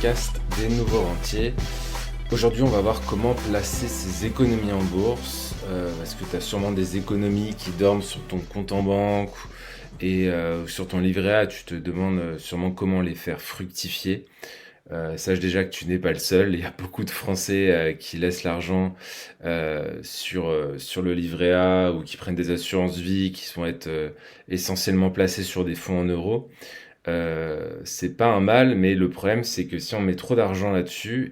podcast des nouveaux rentiers. Aujourd'hui, on va voir comment placer ses économies en bourse, parce que tu as sûrement des économies qui dorment sur ton compte en banque et sur ton livret A. Tu te demandes sûrement comment les faire fructifier. Sache déjà que tu n'es pas le seul. Il y a beaucoup de Français qui laissent l'argent sur le livret A ou qui prennent des assurances vie qui vont être essentiellement placées sur des fonds en euros. C'est pas un mal, mais le problème c'est que si on met trop d'argent là-dessus,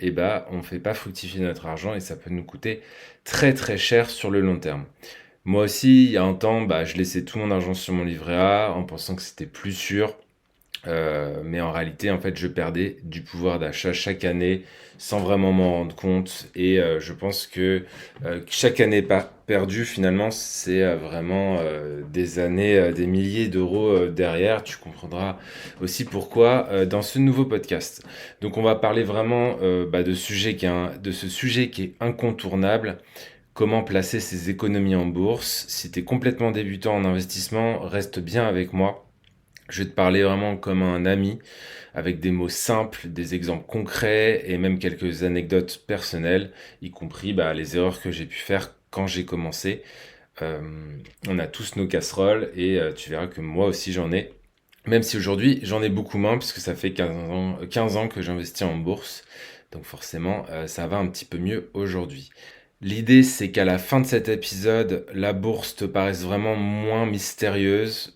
on fait pas fructifier notre argent et ça peut nous coûter très très cher sur le long terme. Moi aussi, il y a un temps, je laissais tout mon argent sur mon livret A en pensant que c'était plus sûr. Mais en réalité, en fait, je perdais du pouvoir d'achat chaque année sans vraiment m'en rendre compte. Et je pense que chaque année perdue, finalement, c'est vraiment des années, des milliers d'euros derrière. Tu comprendras aussi pourquoi dans ce nouveau podcast. Donc, on va parler vraiment de ce sujet qui est incontournable. Comment placer ses économies en bourse? Si tu es complètement débutant en investissement, reste bien avec moi. Je vais te parler vraiment comme un ami, avec des mots simples, des exemples concrets et même quelques anecdotes personnelles, y compris les erreurs que j'ai pu faire quand j'ai commencé. Euh, on a tous nos casseroles et tu verras que moi aussi j'en ai. Même si aujourd'hui j'en ai beaucoup moins puisque ça fait 15 ans que j'investis en bourse. Donc forcément ça va un petit peu mieux aujourd'hui. L'idée c'est qu'à la fin de cet épisode, la bourse te paraisse vraiment moins mystérieuse,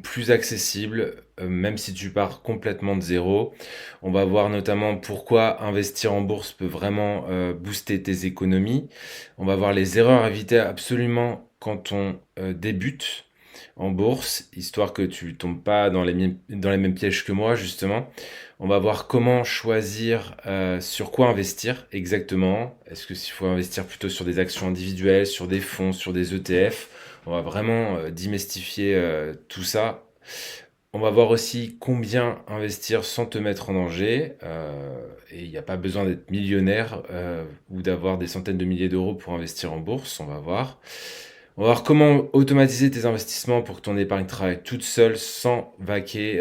plus accessible, même si tu pars complètement de zéro. On va voir notamment pourquoi investir en bourse peut vraiment booster tes économies. On va voir les erreurs à éviter absolument quand on débute en bourse, histoire que tu tombes pas dans les mêmes pièges que moi, justement. On va voir comment choisir sur quoi investir exactement. Est-ce que s'il faut investir plutôt sur des actions individuelles, sur des fonds, sur des ETF? On va vraiment démystifier tout ça. On va voir aussi combien investir sans te mettre en danger. Et il n'y a pas besoin d'être millionnaire ou d'avoir des centaines de milliers d'euros pour investir en bourse. On va voir. On va voir comment automatiser tes investissements pour que ton épargne travaille toute seule sans vaquer,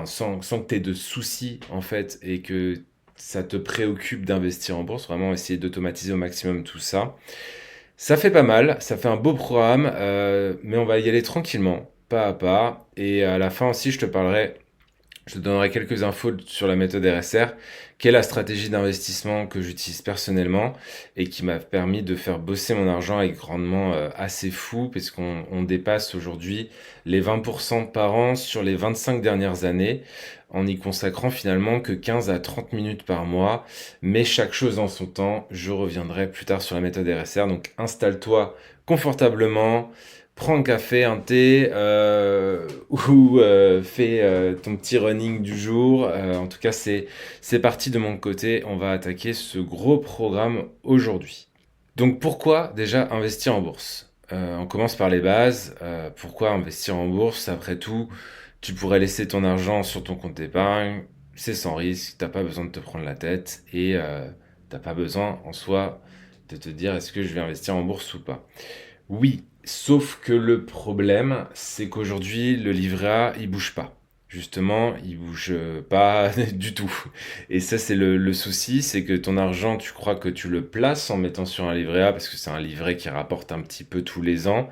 sans que tu aies de soucis en fait et que ça te préoccupe d'investir en bourse. Vraiment essayer d'automatiser au maximum tout ça. Ça fait pas mal, ça fait un beau programme, mais on va y aller tranquillement, pas à pas. Et à la fin aussi, je te donnerai quelques infos sur la méthode RSR, qui est la stratégie d'investissement que j'utilise personnellement et qui m'a permis de faire bosser mon argent avec rendement assez fou, parce qu'on dépasse aujourd'hui les 20% par an sur les 25 dernières années, en n'y consacrant finalement que 15 à 30 minutes par mois. Mais chaque chose en son temps, je reviendrai plus tard sur la méthode RSR. Donc installe-toi confortablement. Prends un café, un thé, ou fais ton petit running du jour. En tout cas, c'est parti de mon côté. On va attaquer ce gros programme aujourd'hui. Donc pourquoi déjà investir en bourse? On commence par les bases. Pourquoi investir en bourse? Après tout, tu pourrais laisser ton argent sur ton compte d'épargne. C'est sans risque. T'as pas besoin de te prendre la tête et t'as pas besoin en soi de te dire est-ce que je vais investir en bourse ou pas. Oui, sauf que le problème, c'est qu'aujourd'hui, le livret A, il bouge pas. Justement, il bouge pas du tout. Et ça, c'est le souci, c'est que ton argent, tu crois que tu le places en mettant sur un livret A, parce que c'est un livret qui rapporte un petit peu tous les ans.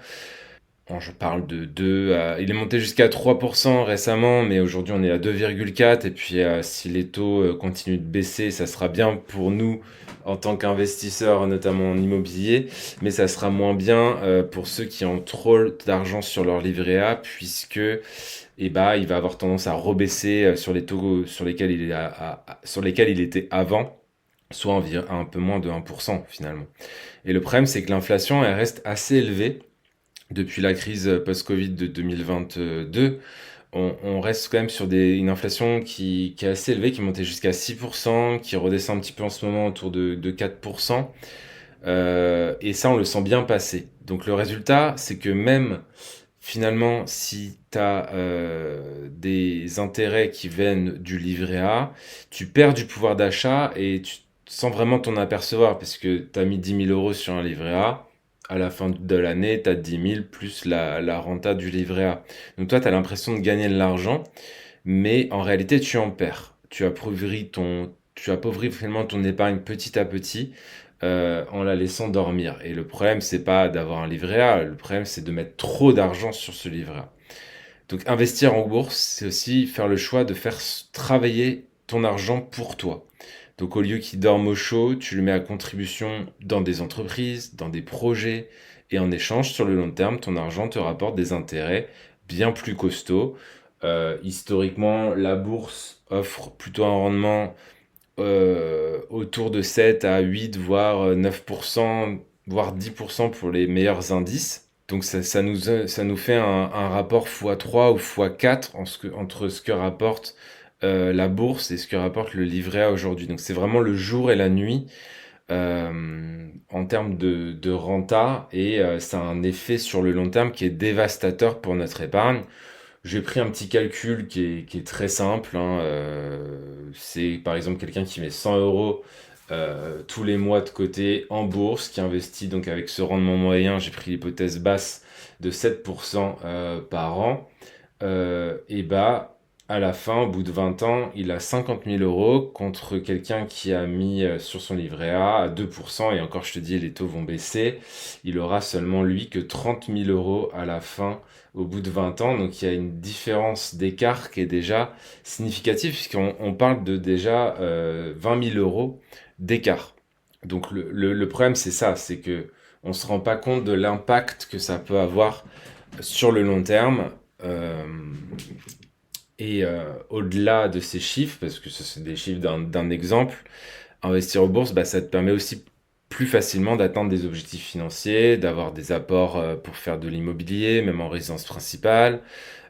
Bon, je parle de 2 à... Il est monté jusqu'à 3% récemment, mais aujourd'hui on est à 2,4. Et puis si les taux continuent de baisser, ça sera bien pour nous en tant qu'investisseurs, notamment en immobilier. Mais ça sera moins bien pour ceux qui ont trop d'argent sur leur livret A, puisque il va avoir tendance à rebaisser sur les taux sur lesquels sur lesquels il était avant, soit environ un peu moins de 1% finalement. Et le problème, c'est que l'inflation, elle reste assez élevée depuis la crise post-Covid de 2022. On reste quand même sur une inflation qui est assez élevée, qui est montée jusqu'à 6%, qui redescend un petit peu en ce moment autour de 4%. Et ça, on le sent bien passer. Donc le résultat, c'est que même finalement, si tu as des intérêts qui viennent du livret A, tu perds du pouvoir d'achat et sans vraiment t'en apercevoir, parce que tu as mis 10 000 euros sur un livret A. À la fin de l'année, tu as 10 000 plus la renta du livret A. Donc toi, tu as l'impression de gagner de l'argent, mais en réalité, tu en perds. Tu appauvris tu appauvris finalement ton épargne petit à petit en la laissant dormir. Et le problème, c'est pas d'avoir un livret A, le problème, c'est de mettre trop d'argent sur ce livret A. Donc investir en bourse, c'est aussi faire le choix de faire travailler ton argent pour toi. Donc au lieu qu'il dorme au chaud, tu le mets à contribution dans des entreprises, dans des projets, et en échange, sur le long terme, ton argent te rapporte des intérêts bien plus costauds. Historiquement, la bourse offre plutôt un rendement autour de 7 à 8, voire 9%, voire 10% pour les meilleurs indices. Donc ça nous fait un rapport x3 ou x4 entre ce que rapporte la bourse et ce que rapporte le livret A aujourd'hui. Donc c'est vraiment le jour et la nuit en termes de renta et ça a un effet sur le long terme qui est dévastateur pour notre épargne. J'ai pris un petit calcul qui est très simple, hein, c'est par exemple quelqu'un qui met 100 euros tous les mois de côté en bourse, qui investit donc avec ce rendement moyen, j'ai pris l'hypothèse basse de 7% par an, et bah à la fin, au bout de 20 ans, il a 50 000 euros contre quelqu'un qui a mis sur son livret A à 2%, et encore je te dis, les taux vont baisser, il aura seulement lui que 30 000 euros à la fin au bout de 20 ans. Donc il y a une différence d'écart qui est déjà significative, puisqu'on parle de déjà 20 000 euros d'écart. Donc le problème, c'est ça, c'est que on se rend pas compte de l'impact que ça peut avoir sur le long terme. euh, et au-delà de ces chiffres, parce que ce sont des chiffres d'un exemple, investir aux bourses, bah, ça te permet aussi plus facilement d'atteindre des objectifs financiers, d'avoir des apports pour faire de l'immobilier, même en résidence principale.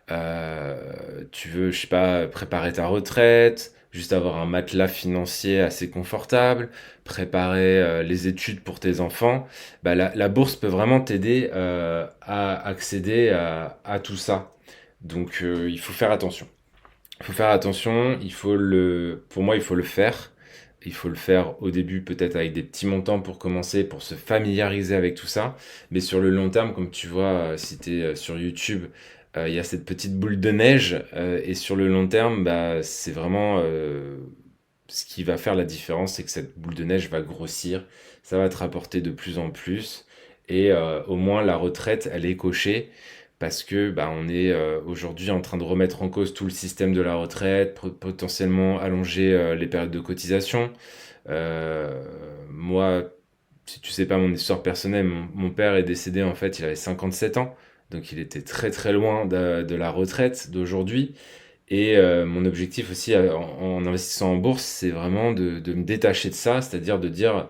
Tu veux, je sais pas, préparer ta retraite, juste avoir un matelas financier assez confortable, préparer les études pour tes enfants. Bah, la bourse peut vraiment t'aider à accéder à tout ça. Donc il faut faire attention. Il faut faire attention, pour moi, il faut le faire. Il faut le faire au début, peut-être avec des petits montants pour commencer, pour se familiariser avec tout ça. Mais sur le long terme, comme tu vois, si tu es sur YouTube, il y a cette petite boule de neige. Et sur le long terme, bah, c'est vraiment ce qui va faire la différence, c'est que cette boule de neige va grossir. Ça va te rapporter de plus en plus. Et au moins, la retraite, elle est cochée parce que bah, on est aujourd'hui en train de remettre en cause tout le système de la retraite, potentiellement allonger les périodes de cotisation. Moi, si tu sais pas mon histoire personnelle, mon père est décédé en fait, il avait 57 ans, donc il était très très loin de la retraite d'aujourd'hui. Et mon objectif aussi en investissant en bourse, c'est vraiment de me détacher de ça, c'est-à-dire de dire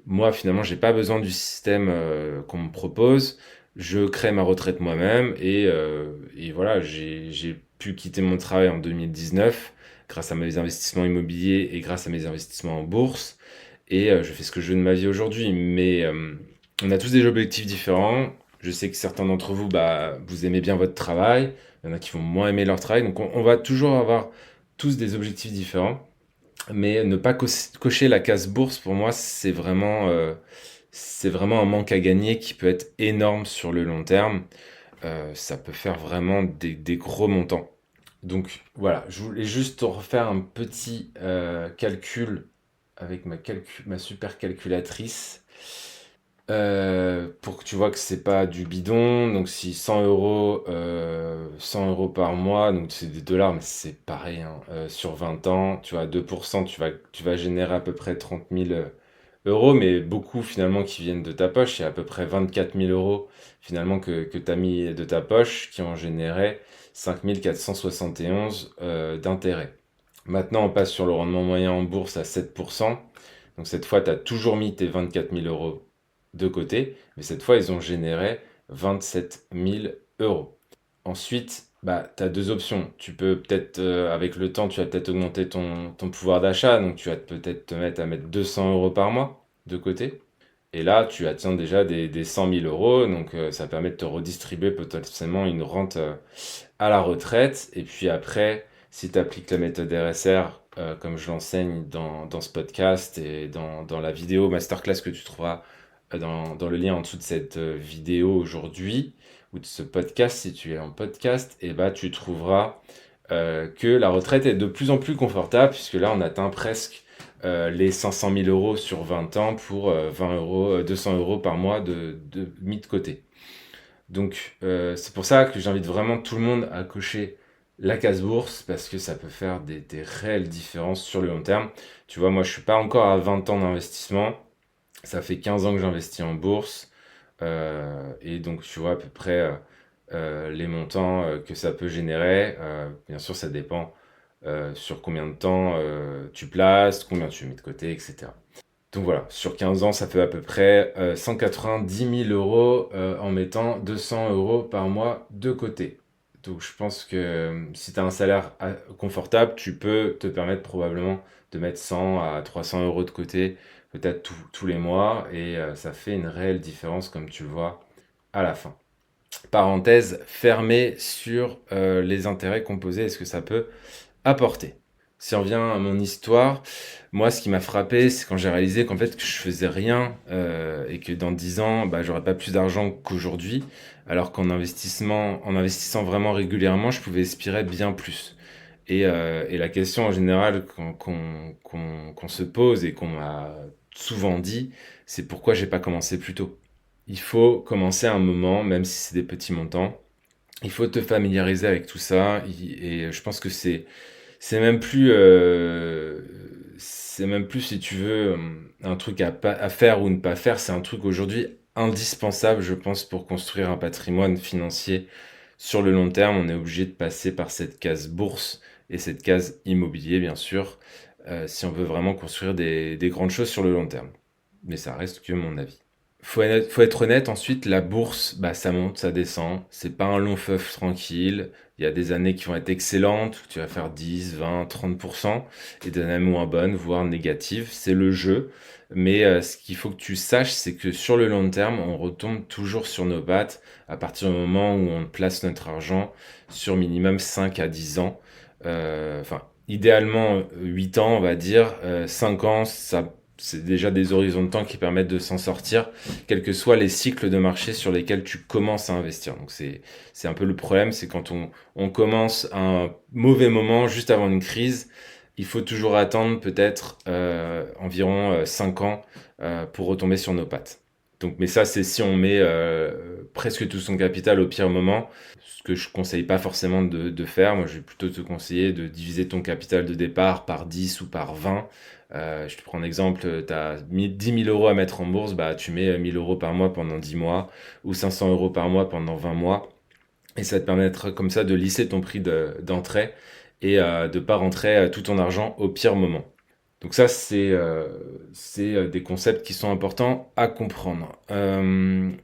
moi, finalement, j'ai pas besoin du système qu'on me propose. Je crée ma retraite moi-même et voilà, j'ai pu quitter mon travail en 2019 grâce à mes investissements immobiliers et grâce à mes investissements en bourse. Et je fais ce que je veux de ma vie aujourd'hui. Mais on a tous des objectifs différents. Je sais que certains d'entre vous, bah, vous aimez bien votre travail. Il y en a qui vont moins aimer leur travail. Donc on va toujours avoir tous des objectifs différents. Mais ne pas cocher la case bourse, pour moi, c'est vraiment un manque à gagner qui peut être énorme sur le long terme. Ça peut faire vraiment des gros montants. Donc voilà, je voulais juste te refaire un petit calcul avec ma super calculatrice pour que tu vois que c'est pas du bidon. Donc si 100 euros par mois, donc c'est des dollars, mais c'est pareil, hein. Sur 20 ans, tu vois, 2%, tu vas générer à peu près 30 000 euros, mais beaucoup finalement qui viennent de ta poche. Il y a à peu près 24 000 euros finalement que tu as mis de ta poche qui ont généré 5 471 d'intérêt. Maintenant, on passe sur le rendement moyen en bourse à 7%. Donc cette fois, tu as toujours mis tes 24 000 euros de côté, mais cette fois, ils ont généré 27 000 euros. Ensuite, bah, tu as deux options. Tu peux peut-être, avec le temps, tu vas peut-être augmenter ton pouvoir d'achat, donc tu vas peut-être te mettre à mettre 200 euros par mois de côté. Et là, tu atteins déjà des 100 000 euros, donc ça permet de te redistribuer potentiellement une rente à la retraite. Et puis après, si tu appliques la méthode RSR, comme je l'enseigne dans ce podcast et dans la vidéo masterclass que tu trouveras dans le lien en dessous de cette vidéo aujourd'hui, ou de ce podcast, si tu es en podcast, et bah, tu trouveras que la retraite est de plus en plus confortable, puisque là, on atteint presque les 500 000 euros sur 20 ans pour 20 euros, 200 euros par mois de mis de côté. Donc, c'est pour ça que j'invite vraiment tout le monde à cocher la case bourse parce que ça peut faire des réelles différences sur le long terme. Tu vois, moi, je suis pas encore à 20 ans d'investissement. Ça fait 15 ans que j'investis en bourse. Et donc, tu vois à peu près les montants que ça peut générer. Bien sûr, ça dépend sur combien de temps tu places, combien tu mets de côté, etc. Donc voilà, sur 15 ans, ça fait à peu près 190 000 euros en mettant 200 euros par mois de côté. Donc je pense que si tu as un salaire confortable, tu peux te permettre probablement de mettre 100 à 300 euros de côté, peut-être tous les mois, et ça fait une réelle différence, comme tu le vois, à la fin. Parenthèse fermée sur les intérêts composés et ce que ça peut apporter. Si on vient à mon histoire, moi, ce qui m'a frappé, c'est quand j'ai réalisé qu'en fait, que je faisais rien et que dans 10 ans, bah, j'aurais pas plus d'argent qu'aujourd'hui, alors en investissant vraiment régulièrement, je pouvais aspirer bien plus. Et la question en général qu'on se pose et qu'on m'a souvent dit, c'est pourquoi j'ai pas commencé plus tôt. Il faut commencer à un moment, même si c'est des petits montants. Il faut te familiariser avec tout ça. Et je pense que c'est même plus, c'est même plus, si tu veux, un truc à faire ou ne pas faire. C'est un truc aujourd'hui indispensable, je pense, pour construire un patrimoine financier sur le long terme. On est obligé de passer par cette case bourse et cette case immobilier, bien sûr, si on veut vraiment construire des grandes choses sur le long terme. Mais ça reste que mon avis. Faut être honnête, ensuite, la bourse, bah, ça monte, ça descend. C'est pas un long fleuve tranquille. Il y a des années qui vont être excellentes, où tu vas faire 10, 20, 30%, et des années moins bonnes, voire négatives. C'est le jeu. Mais ce qu'il faut que tu saches, c'est que sur le long terme, on retombe toujours sur nos pattes à partir du moment où on place notre argent sur minimum 5 à 10 ans. Enfin, idéalement 8 ans, on va dire. 5 ans, ça c'est déjà des horizons de temps qui permettent de s'en sortir, quels que soient les cycles de marché sur lesquels tu commences à investir. Donc c'est un peu le problème, c'est quand on commence à un mauvais moment, juste avant une crise, il faut toujours attendre peut-être environ 5 ans pour retomber sur nos pattes. Donc, mais ça, c'est si on met presque tout son capital au pire moment, ce que je conseille pas forcément de faire. Moi, je vais plutôt te conseiller de diviser ton capital de départ par 10 ou par 20. Je te prends un exemple, tu as 10 000 euros à mettre en bourse, bah, tu mets 1 000 euros par mois pendant 10 mois ou 500 euros par mois pendant 20 mois. Et ça te permettra comme ça de lisser ton prix d'entrée et de pas rentrer tout ton argent au pire moment. Donc ça, c'est des concepts qui sont importants à comprendre.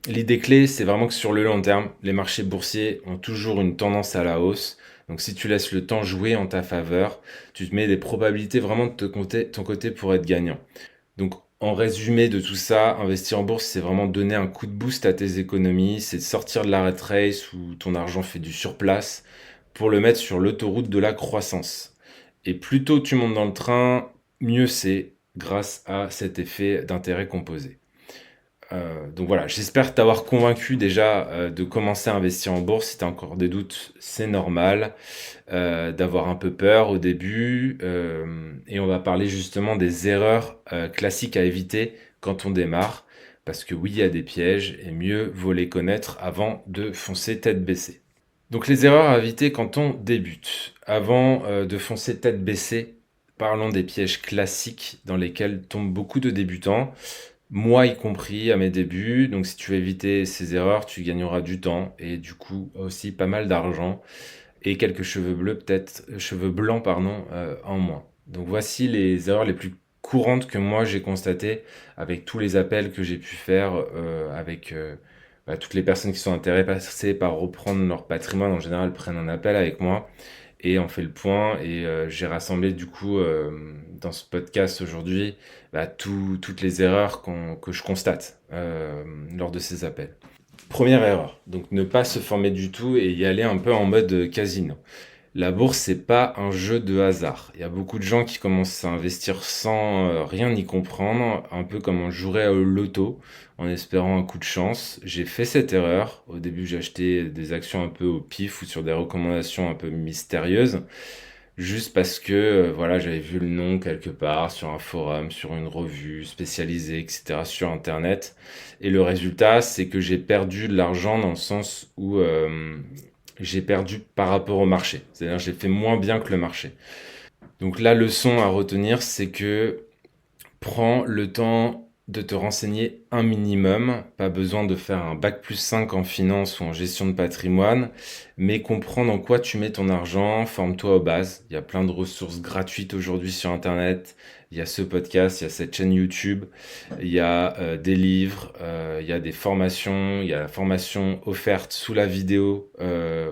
L'idée clé, c'est vraiment que sur le long terme, les marchés boursiers ont toujours une tendance à la hausse. Donc si tu laisses le temps jouer en ta faveur, tu te mets des probabilités vraiment de ton côté pour être gagnant. Donc en résumé de tout ça, investir en bourse, c'est vraiment donner un coup de boost à tes économies, c'est de sortir de la rat race où ton argent fait du surplace pour le mettre sur l'autoroute de la croissance. Et plus tôt tu montes dans le train, mieux c'est grâce à cet effet d'intérêt composé. Donc voilà, j'espère t'avoir convaincu déjà de commencer à investir en bourse. Si tu as encore des doutes, c'est normal d'avoir un peu peur au début. Et on va parler justement des erreurs classiques à éviter quand on démarre. Parce que oui, il y a des pièges et mieux vaut les connaître avant de foncer tête baissée. Donc les erreurs à éviter quand on débute. Avant de foncer tête baissée, parlons des pièges classiques dans lesquels tombent beaucoup de débutants, moi y compris à mes débuts. Donc si tu veux éviter ces erreurs, tu gagneras du temps et du coup aussi pas mal d'argent et quelques cheveux bleus, peut-être cheveux blancs pardon, en moins. Donc voici les erreurs les plus courantes que moi j'ai constatées avec tous les appels que j'ai pu faire avec toutes les personnes qui sont intéressées par reprendre leur patrimoine. En général prennent un appel avec moi et on fait le point. Et j'ai rassemblé du coup dans ce podcast aujourd'hui toutes les erreurs que je constate lors de ces appels. Première erreur, donc ne pas se former du tout et y aller un peu en mode casino. La bourse, c'est pas un jeu de hasard. Il y a beaucoup de gens qui commencent à investir sans rien y comprendre, un peu comme on jouerait au loto, en espérant un coup de chance. J'ai fait cette erreur. Au début, j'ai acheté des actions un peu au pif ou sur des recommandations un peu mystérieuses. juste parce que voilà, j'avais vu le nom quelque part sur un forum, sur une revue spécialisée, etc., sur Internet. Et le résultat, c'est que j'ai perdu de l'argent dans le sens où j'ai perdu par rapport au marché. C'est-à-dire j'ai fait moins bien que le marché. Donc la leçon à retenir, c'est que prends le temps de te renseigner un minimum, pas besoin de faire un bac+5 en finance ou en gestion de patrimoine, mais comprendre en quoi tu mets ton argent, forme-toi aux bases. Il y a plein de ressources gratuites aujourd'hui sur Internet, il y a ce podcast, il y a cette chaîne YouTube, il y a des livres, il y a des formations, il y a la formation offerte sous la vidéo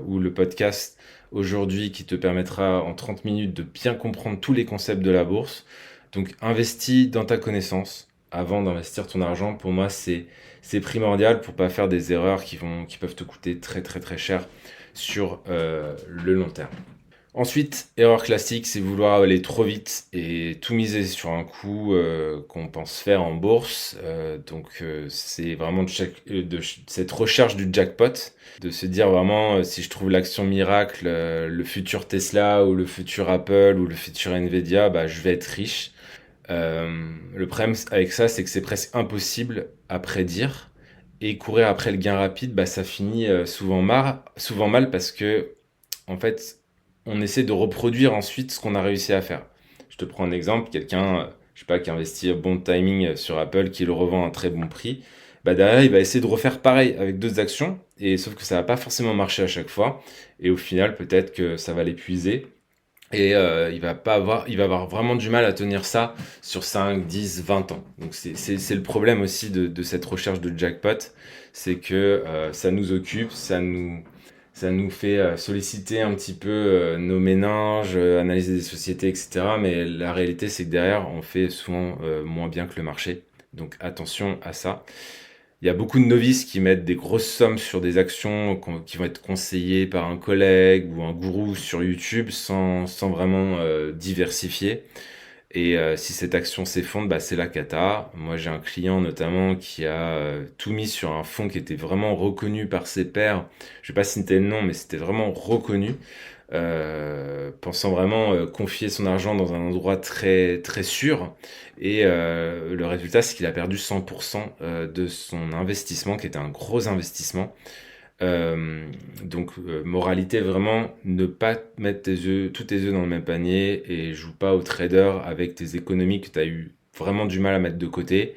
ou le podcast aujourd'hui qui te permettra en 30 minutes de bien comprendre tous les concepts de la bourse. Donc, investis dans ta connaissance avant d'investir ton argent. Pour moi, c'est primordial pour pas faire des erreurs qui peuvent te coûter très très très cher sur le long terme. Ensuite, erreur classique, c'est vouloir aller trop vite et tout miser sur un coup qu'on pense faire en bourse. C'est vraiment cette recherche du jackpot, de se dire vraiment si je trouve l'action miracle, le futur Tesla ou le futur Apple ou le futur Nvidia, bah, je vais être riche. Le problème avec ça, c'est que c'est presque impossible à prédire. Et courir après le gain rapide, bah, ça finit souvent mal parce que, en fait, on essaie de reproduire ensuite ce qu'on a réussi à faire. Je te prends un exemple, quelqu'un, je sais pas, qui investit bon timing sur Apple, qui le revend à un très bon prix. Bah derrière, il va essayer de refaire pareil avec d'autres actions, et sauf que ça va pas forcément marcher à chaque fois. Et au final, peut-être que ça va l'épuiser. Et il va avoir vraiment du mal à tenir ça sur 5, 10, 20 ans. Donc c'est le problème aussi de cette recherche de jackpot, c'est que ça nous occupe, ça nous fait solliciter un petit peu nos méninges, analyser des sociétés, etc. Mais la réalité, c'est que derrière, on fait souvent moins bien que le marché. Donc attention à ça. Il y a beaucoup de novices qui mettent des grosses sommes sur des actions qui vont être conseillées par un collègue ou un gourou sur YouTube sans vraiment diversifier. Et si cette action s'effondre, bah, c'est la cata. Moi, j'ai un client notamment qui a tout mis sur un fonds qui était vraiment reconnu par ses pairs. Je vais pas citer le nom, mais c'était vraiment reconnu. Pensant vraiment confier son argent dans un endroit très très sûr. Et le résultat, c'est qu'il a perdu 100% de son investissement, qui était un gros investissement. Moralité, vraiment, ne pas mettre tous tes œufs dans le même panier et joue pas au trader avec tes économies que tu as eu vraiment du mal à mettre de côté.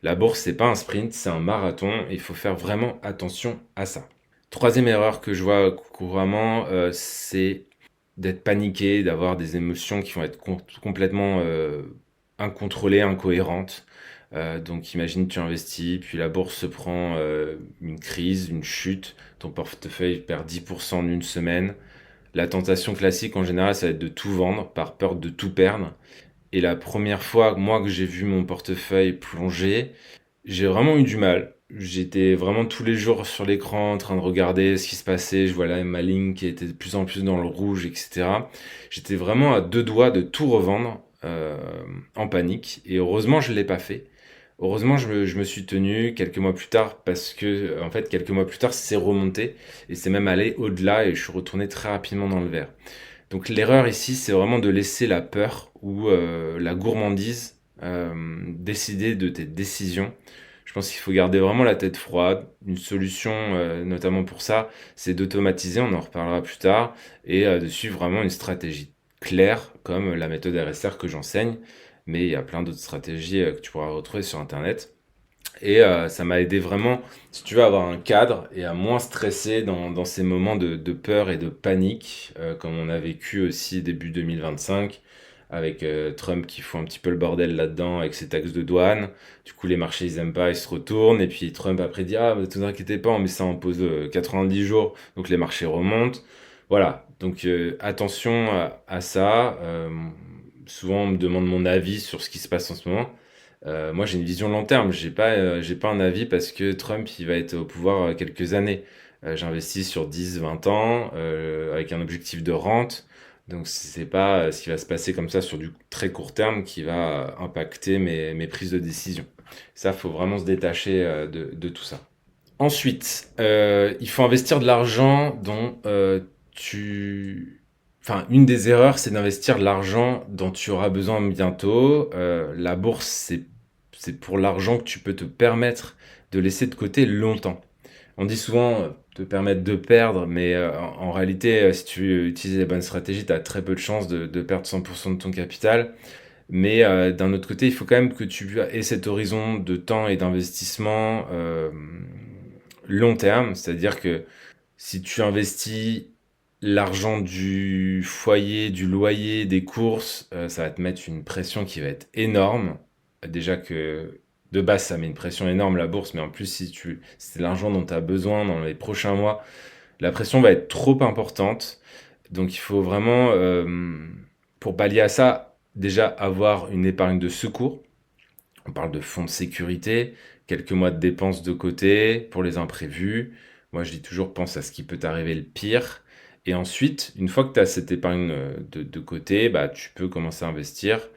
La bourse, c'est pas un sprint, c'est un marathon et il faut faire vraiment attention à ça. Troisième erreur que je vois couramment, c'est d'être paniqué, d'avoir des émotions qui vont être complètement incontrôlées, incohérentes. Donc imagine tu investis, puis la bourse se prend une crise, une chute, ton portefeuille perd 10% en une semaine. La tentation classique en général, ça va être de tout vendre par peur de tout perdre. Et la première fois, moi, que j'ai vu mon portefeuille plonger, j'ai vraiment eu du mal. J'étais vraiment tous les jours sur l'écran en train de regarder ce qui se passait. Je vois là ma ligne qui était de plus en plus dans le rouge, etc. J'étais vraiment à deux doigts de tout revendre en panique. Et heureusement, je ne l'ai pas fait. Heureusement, je me suis tenu quelques mois plus tard parce que, en fait, quelques mois plus tard, c'est remonté et c'est même allé au-delà et je suis retourné très rapidement dans le vert. Donc l'erreur ici, c'est vraiment de laisser la peur ou la gourmandise décider de tes décisions. Je pense qu'il faut garder vraiment la tête froide. Une solution, notamment pour ça, c'est d'automatiser, on en reparlera plus tard, et de suivre vraiment une stratégie claire, comme la méthode RSR que j'enseigne. Mais il y a plein d'autres stratégies que tu pourras retrouver sur Internet. Et ça m'a aidé vraiment, si tu veux, à avoir un cadre et à moins stresser dans ces moments de peur et de panique, comme on a vécu aussi début 2025, avec Trump qui fout un petit peu le bordel là-dedans avec ses taxes de douane. Du coup, les marchés, ils aiment pas, ils se retournent. Et puis Trump après dit, ah, ne vous inquiétez pas, on met ça en pause 90 jours, donc les marchés remontent. Voilà, donc attention à ça. Souvent, on me demande mon avis sur ce qui se passe en ce moment. Moi, j'ai une vision long terme. J'ai pas un avis parce que Trump, il va être au pouvoir quelques années. J'investis sur 10, 20 ans avec un objectif de rente. Donc, c'est pas ce qui va se passer comme ça sur du très court terme qui va impacter mes prises de décision. Ça, faut vraiment se détacher de tout ça. Ensuite, il faut investir de l'argent dont tu enfin, une des erreurs, c'est d'investir l'argent dont tu auras besoin bientôt. La bourse, c'est pour l'argent que tu peux te permettre de laisser de côté longtemps. On dit souvent te permettre de perdre, mais en réalité, si tu utilises les bonnes stratégies, tu as très peu de chances de perdre 100% de ton capital. Mais d'un autre côté, il faut quand même que tu aies cet horizon de temps et d'investissement long terme. C'est-à-dire que si tu investis l'argent du foyer, du loyer, des courses, ça va te mettre une pression qui va être énorme. Déjà que de base, ça met une pression énorme la bourse, mais en plus, si c'est l'argent dont tu as besoin dans les prochains mois, la pression va être trop importante. Donc il faut vraiment, pour pallier à ça, déjà avoir une épargne de secours. On parle de fonds de sécurité, quelques mois de dépenses de côté pour les imprévus. Moi, je dis toujours, pense à ce qui peut t'arriver le pire. Et ensuite, une fois que tu as cette épargne de côté, bah, tu peux commencer à investir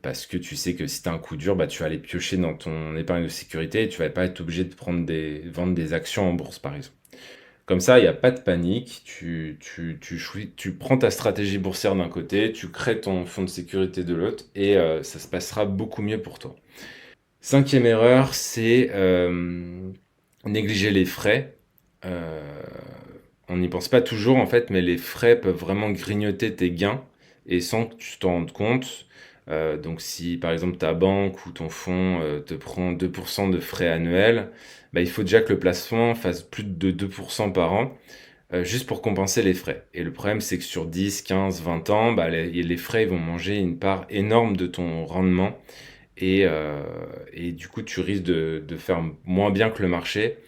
parce que tu sais que si tu as un coup dur, bah, tu vas aller piocher dans ton épargne de sécurité et tu vas pas être obligé de vendre des actions en bourse, par exemple. Comme ça, il n'y a pas de panique. Tu prends ta stratégie boursière d'un côté, tu crées ton fonds de sécurité de l'autre et ça se passera beaucoup mieux pour toi. Cinquième erreur, c'est négliger les frais. Euh, on n'y pense pas toujours en fait, mais les frais peuvent vraiment grignoter tes gains et sans que tu t'en rendes compte. Donc si par exemple ta banque ou ton fonds te prend 2% de frais annuels, bah, il faut déjà que le placement fasse plus de 2% par an, juste pour compenser les frais. Et le problème c'est que sur 10, 15, 20 ans, bah, les frais ils vont manger une part énorme de ton rendement et, euh, et du coup tu risques de faire moins bien que le marché.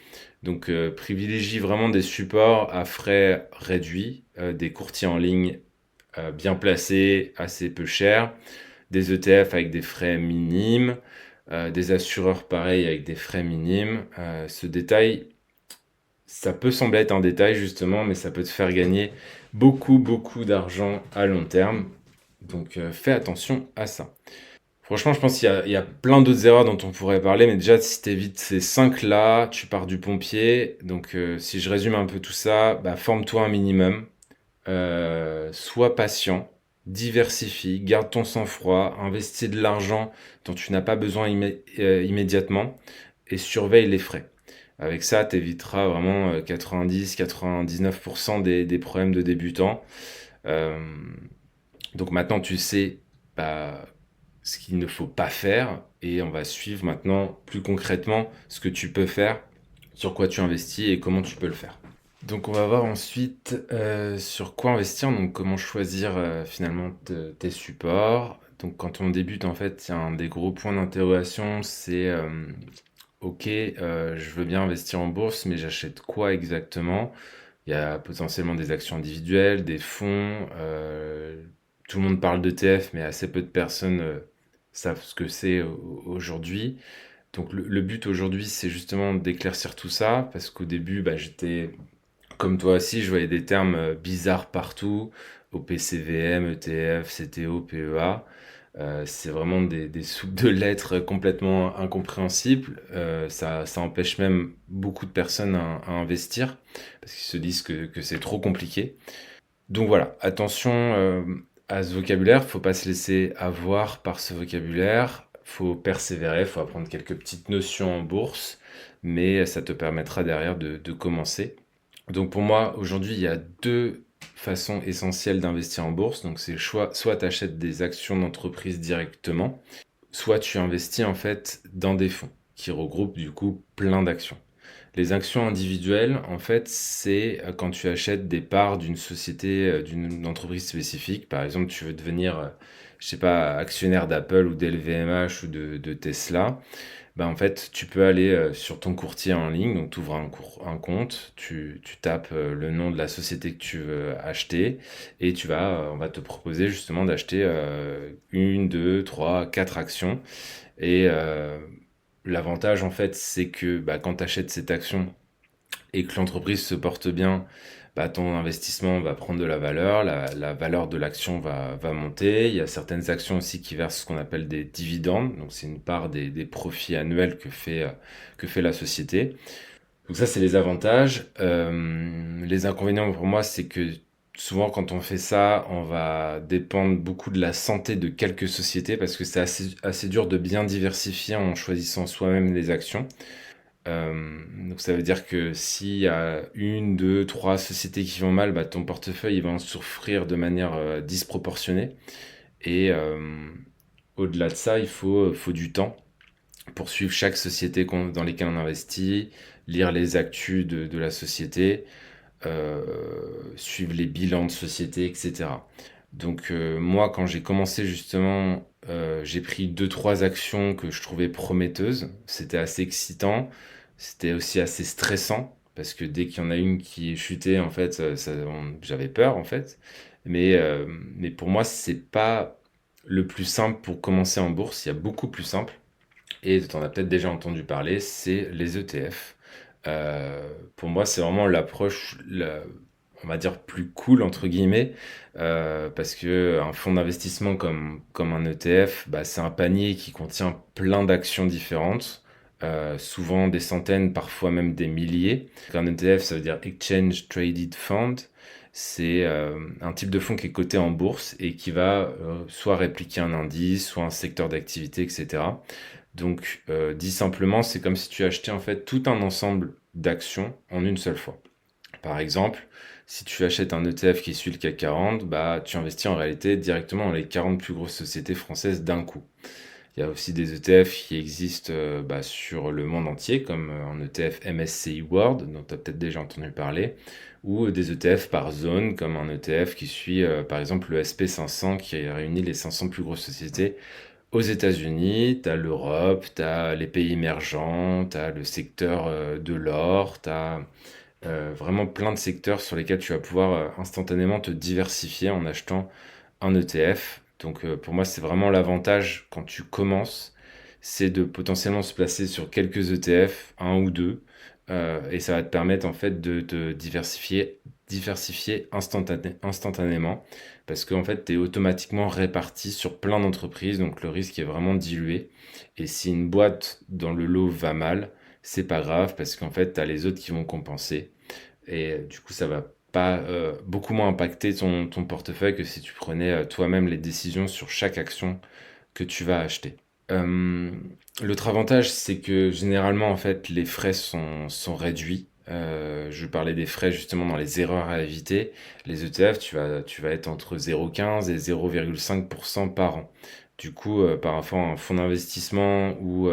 Donc privilégie vraiment des supports à frais réduits, des courtiers en ligne bien placés, assez peu chers, des ETF avec des frais minimes, des assureurs pareils avec des frais minimes. Ce détail, ça peut sembler être un détail justement, mais ça peut te faire gagner beaucoup, beaucoup d'argent à long terme. Donc fais attention à ça. Franchement, je pense qu'il y a plein d'autres erreurs dont on pourrait parler, mais déjà, si tu évites ces 5 là, tu pars du pompier. Donc, si je résume un peu tout ça, bah, forme-toi un minimum, sois patient, diversifie, garde ton sang-froid, investis de l'argent dont tu n'as pas besoin immédiatement et surveille les frais. Avec ça, tu éviteras vraiment 90-99% des problèmes de débutants. Euh, donc maintenant, tu sais bah, ce qu'il ne faut pas faire et on va suivre maintenant plus concrètement ce que tu peux faire, sur quoi tu investis et comment tu peux le faire. Donc on va voir ensuite sur quoi investir, donc comment choisir finalement tes supports. Donc quand on débute en fait, il y a un des gros points d'interrogation, c'est ok, je veux bien investir en bourse, mais j'achète quoi exactement? Il y a potentiellement des actions individuelles, des fonds. Tout le monde parle d'ETF, mais assez peu de personnes savent ce que c'est aujourd'hui. Donc le but aujourd'hui, c'est justement d'éclaircir tout ça, parce qu'au début, bah, j'étais comme toi aussi, je voyais des termes bizarres partout, OPCVM, ETF, CTO, PEA. C'est vraiment des soupes de lettres complètement incompréhensibles. Ça empêche même beaucoup de personnes à investir parce qu'ils se disent que c'est trop compliqué. Donc voilà, attention à ce vocabulaire, faut pas se laisser avoir par ce vocabulaire, faut persévérer, faut apprendre quelques petites notions en bourse, mais ça te permettra derrière de commencer. Donc pour moi, aujourd'hui, il y a deux façons essentielles d'investir en bourse. Donc c'est soit tu achètes des actions d'entreprise directement, soit tu investis en fait dans des fonds qui regroupent du coup plein d'actions. Les actions individuelles, en fait, c'est quand tu achètes des parts d'une société, d'une entreprise spécifique. Par exemple, tu veux devenir, je sais pas, actionnaire d'Apple ou d'LVMH ou de Tesla. Bah, en fait, tu peux aller sur ton courtier en ligne, donc tu ouvres un compte, tu tapes le nom de la société que tu veux acheter et on va te proposer justement d'acheter une, deux, trois, quatre actions. Et l'avantage en fait, c'est que bah, quand tu achètes cette action et que l'entreprise se porte bien, bah, ton investissement va prendre de la valeur, la valeur de l'action va monter. Il y a certaines actions aussi qui versent ce qu'on appelle des dividendes, donc c'est une part des profits annuels que fait la société. Donc ça, c'est les avantages. Les inconvénients pour moi, c'est que Souvent, quand on fait ça, on va dépendre beaucoup de la santé de quelques sociétés parce que c'est assez dur de bien diversifier en choisissant soi-même les actions. Donc ça veut dire que s'il y a une, deux, trois sociétés qui vont mal, bah, ton portefeuille il va en souffrir de manière disproportionnée. Et au-delà de ça, faut du temps pour suivre chaque société dans lesquelles on investit, lire les actus de la société, suivre les bilans de société, etc. Donc moi, quand j'ai commencé justement, j'ai pris deux, trois actions que je trouvais prometteuses. C'était assez excitant, c'était aussi assez stressant, parce que dès qu'il y en a une qui chutait, en fait, j'avais peur, en fait. Mais pour moi, c'est pas le plus simple pour commencer en bourse. Il y a beaucoup plus simple et tu en as peut-être déjà entendu parler, c'est les ETF. Pour moi, c'est vraiment l'approche, on va dire, plus cool, entre guillemets, parce que un fonds d'investissement comme un ETF, bah, c'est un panier qui contient plein d'actions différentes, souvent des centaines, parfois même des milliers. Un ETF, ça veut dire Exchange Traded Fund. C'est un type de fonds qui est coté en bourse et qui va soit répliquer un indice, soit un secteur d'activité, etc. Donc, dit simplement, c'est comme si tu achetais en fait tout un ensemble d'actions en une seule fois. Par exemple, si tu achètes un ETF qui suit le CAC 40, bah, tu investis en réalité directement dans les 40 plus grosses sociétés françaises d'un coup. Il y a aussi des ETF qui existent bah, sur le monde entier, comme un ETF MSCI World, dont tu as peut-être déjà entendu parler, ou des ETF par zone, comme un ETF qui suit par exemple le SP500 qui réunit les 500 plus grosses sociétés aux États-Unis. Tu as l'Europe, tu as les pays émergents, tu as le secteur de l'or, tu as vraiment plein de secteurs sur lesquels tu vas pouvoir instantanément te diversifier en achetant un ETF. Donc pour moi, c'est vraiment l'avantage quand tu commences, c'est de potentiellement se placer sur quelques ETF, un ou deux, et ça va te permettre en fait de te diversifier instantanément, parce qu'en fait, tu es automatiquement réparti sur plein d'entreprises, donc le risque est vraiment dilué. Et si une boîte dans le lot va mal, c'est pas grave, parce qu'en fait, tu as les autres qui vont compenser. Et du coup, ça va pas beaucoup moins impacter ton portefeuille que si tu prenais toi-même les décisions sur chaque action que tu vas acheter. Euh, L'autre avantage, c'est que généralement, en fait, les frais sont réduits. Je parlais des frais justement dans les erreurs à éviter. Les ETF, tu vas être entre 0,15 et 0,5% par an. Du coup, par rapport à un fonds d'investissement ou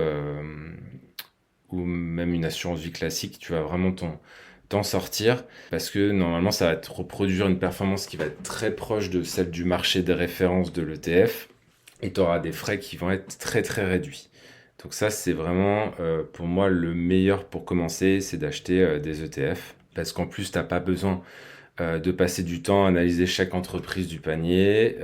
même une assurance vie classique, tu vas vraiment t'en sortir parce que normalement ça va te reproduire une performance qui va être très proche de celle du marché des références de l'ETF et tu auras des frais qui vont être très très réduits. Donc ça c'est vraiment pour moi le meilleur pour commencer, c'est d'acheter des ETF parce qu'en plus t'as pas besoin de passer du temps à analyser chaque entreprise du panier.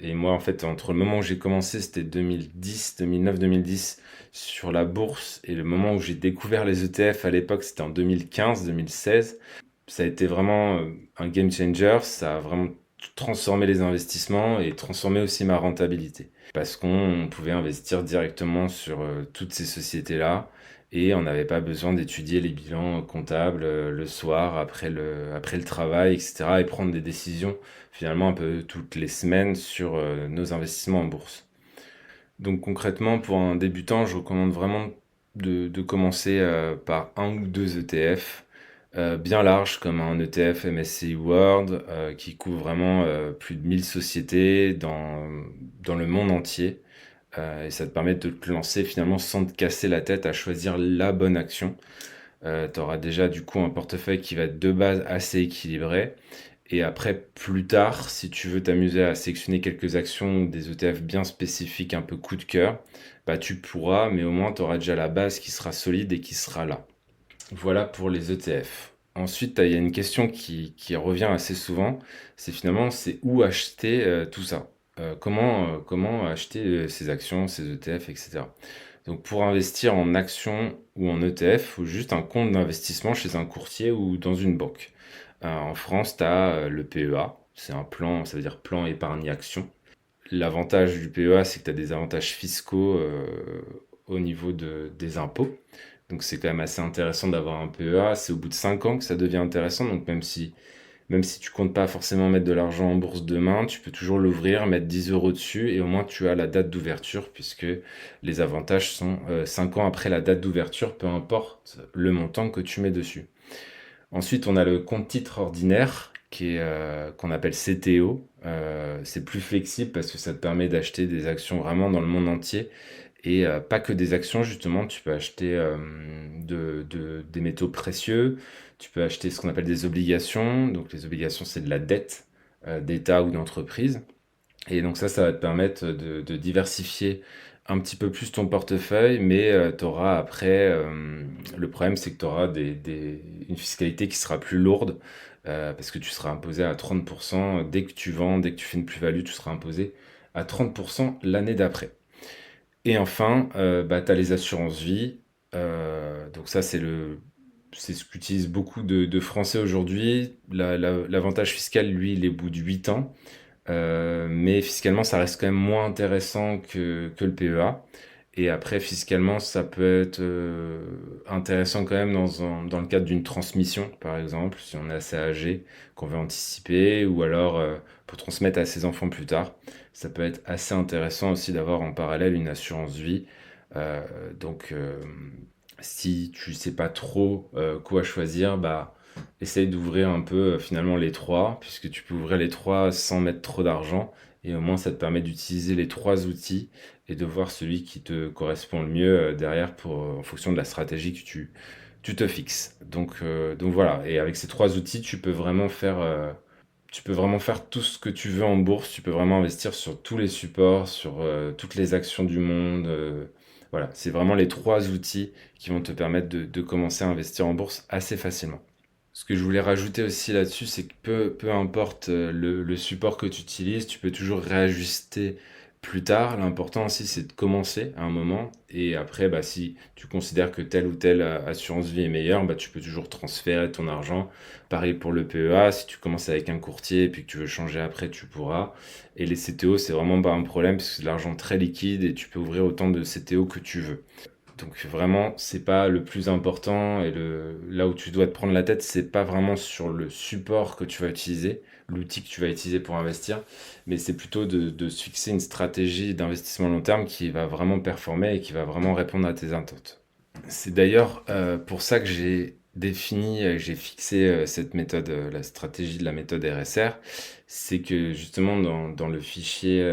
Et moi, en fait, entre le moment où j'ai commencé, c'était 2010, 2009, 2010 sur la bourse, et le moment où j'ai découvert les ETF à l'époque, c'était en 2015, 2016. Ça a été vraiment un game changer. Ça a vraiment transformé les investissements et transformé aussi ma rentabilité. Parce qu'on pouvait investir directement sur toutes ces sociétés-là et on n'avait pas besoin d'étudier les bilans comptables le soir après le travail, etc. et prendre des décisions finalement un peu toutes les semaines sur nos investissements en bourse. Donc concrètement, pour un débutant, je recommande vraiment de commencer par un ou deux ETF bien larges, comme un ETF MSCI World qui couvre vraiment plus de 1000 sociétés dans le monde entier. Et ça te permet de te lancer finalement sans te casser la tête à choisir la bonne action. Tu auras déjà du coup un portefeuille qui va être de base assez équilibré. Et après, plus tard, si tu veux t'amuser à sélectionner quelques actions ou des ETF bien spécifiques, un peu coup de cœur, bah tu pourras, mais au moins tu auras déjà la base qui sera solide et qui sera là. Voilà pour les ETF. Ensuite, il y a une question qui revient assez souvent, c'est finalement c'est où acheter tout ça. Comment acheter ces actions, ces ETF, etc. Donc pour investir en actions ou en ETF, il faut juste un compte d'investissement chez un courtier ou dans une banque. En France, tu as le PEA, c'est un plan, ça veut dire plan épargne action. L'avantage du PEA, c'est que tu as des avantages fiscaux au niveau des impôts. Donc c'est quand même assez intéressant d'avoir un PEA. C'est au bout de 5 ans que ça devient intéressant. Donc Même si tu comptes pas forcément mettre de l'argent en bourse demain, tu peux toujours l'ouvrir, mettre 10 euros dessus et au moins tu as la date d'ouverture puisque les avantages sont 5 ans après la date d'ouverture, peu importe le montant que tu mets dessus. Ensuite, on a le compte titre ordinaire qu'on appelle CTO. C'est plus flexible parce que ça te permet d'acheter des actions vraiment dans le monde entier et pas que des actions, justement. Tu peux acheter des métaux précieux, tu peux acheter ce qu'on appelle des obligations. Donc les obligations, c'est de la dette d'État ou d'entreprise. Et donc ça va te permettre de diversifier un petit peu plus ton portefeuille, mais tu auras après, le problème c'est que tu auras une fiscalité qui sera plus lourde, parce que tu seras imposé à 30%, dès que tu vends, dès que tu fais une plus-value, tu seras imposé à 30% l'année d'après. Et enfin, bah, tu as les assurances vie. Donc ça, c'est ce qu'utilisent beaucoup de Français aujourd'hui. L'avantage fiscal, lui, il est au bout de 8 ans. Mais fiscalement, ça reste quand même moins intéressant que le PEA. Et après, fiscalement, ça peut être intéressant quand même dans le cadre d'une transmission, par exemple, si on est assez âgé, qu'on veut anticiper, ou alors pour transmettre à ses enfants plus tard. Ça peut être assez intéressant aussi d'avoir en parallèle une assurance vie. Euh, donc, si tu sais pas trop quoi choisir, bah, essaye d'ouvrir un peu finalement les trois, puisque tu peux ouvrir les trois sans mettre trop d'argent, et au moins ça te permet d'utiliser les trois outils et de voir celui qui te correspond le mieux derrière en fonction de la stratégie que tu te fixes. Donc voilà, et avec ces trois outils, tu peux vraiment faire tout ce que tu veux en bourse, tu peux vraiment investir sur tous les supports, sur toutes les actions du monde. Voilà, c'est vraiment les trois outils qui vont te permettre de commencer à investir en bourse assez facilement. Ce que je voulais rajouter aussi là-dessus, c'est que peu importe le support que tu utilises, tu peux toujours réajuster plus tard. L'important aussi, c'est de commencer à un moment. Et après, bah, si tu considères que telle ou telle assurance vie est meilleure, bah, tu peux toujours transférer ton argent. Pareil pour le PEA, si tu commences avec un courtier et puis que tu veux changer après, tu pourras. Et les CTO, c'est vraiment pas un problème parce que c'est de l'argent très liquide et tu peux ouvrir autant de CTO que tu veux. Donc vraiment, c'est pas le plus important et là où tu dois te prendre la tête, c'est pas vraiment sur le support que tu vas utiliser, l'outil que tu vas utiliser pour investir, mais c'est plutôt de se fixer une stratégie d'investissement long terme qui va vraiment performer et qui va vraiment répondre à tes attentes. C'est d'ailleurs pour ça que j'ai fixé cette méthode, la stratégie de la méthode RSR. C'est que justement dans le fichier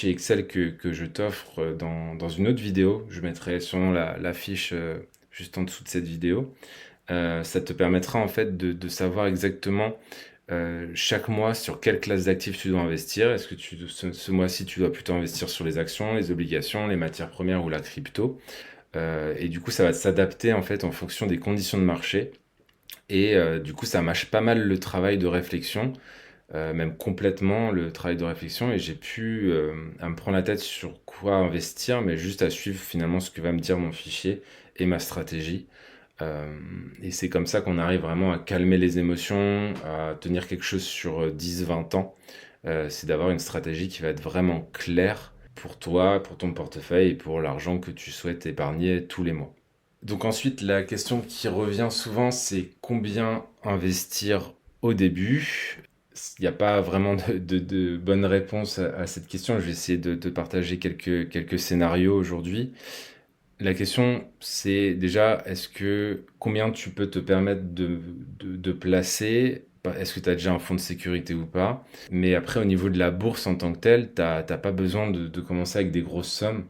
Excel que je t'offre dans une autre vidéo, je mettrai sûrement la fiche juste en dessous de cette vidéo. Ça te permettra en fait de savoir exactement chaque mois sur quelle classe d'actifs tu dois investir. Est-ce que ce mois-ci tu dois plutôt investir sur les actions, les obligations, les matières premières ou la crypto? Et du coup, ça va s'adapter en fait en fonction des conditions de marché. Et du coup, ça mâche pas mal le travail de réflexion, même complètement le travail de réflexion. Et j'ai pu à me prendre la tête sur quoi investir, mais juste à suivre finalement ce que va me dire mon fichier et ma stratégie. Et c'est comme ça qu'on arrive vraiment à calmer les émotions, à tenir quelque chose sur 10-20 ans. C'est d'avoir une stratégie qui va être vraiment claire pour toi, pour ton portefeuille et pour l'argent que tu souhaites épargner tous les mois. Donc ensuite, la question qui revient souvent, c'est combien investir au début? Il n'y a pas vraiment de bonne réponse à cette question. Je vais essayer de partager quelques scénarios aujourd'hui. La question, c'est déjà, combien tu peux te permettre de placer? Est-ce que tu as déjà un fonds de sécurité ou pas? Mais après, au niveau de la bourse en tant que telle, t'as pas besoin de commencer avec des grosses sommes.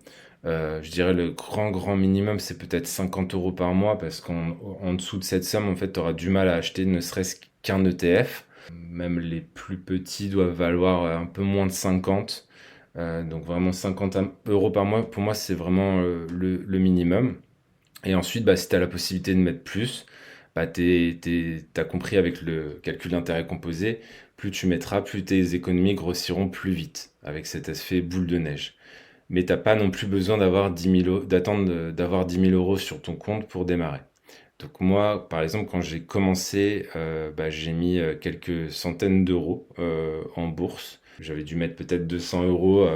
Je dirais le grand minimum, c'est peut-être 50 euros par mois parce qu'en dessous de cette somme, en fait, tu auras du mal à acheter ne serait-ce qu'un ETF. Même les plus petits doivent valoir un peu moins de 50. Donc vraiment 50 euros par mois, pour moi, c'est vraiment le minimum. Et ensuite, bah, si tu as la possibilité de mettre plus, bah, t'as compris avec le calcul d'intérêt composé, plus tu mettras, plus tes économies grossiront plus vite, avec cet effet boule de neige. Mais t'as pas non plus besoin d'attendre d'avoir 10 000 euros sur ton compte pour démarrer. Donc moi, par exemple, quand j'ai commencé, bah, j'ai mis quelques centaines d'euros en bourse. J'avais dû mettre peut-être 200 euros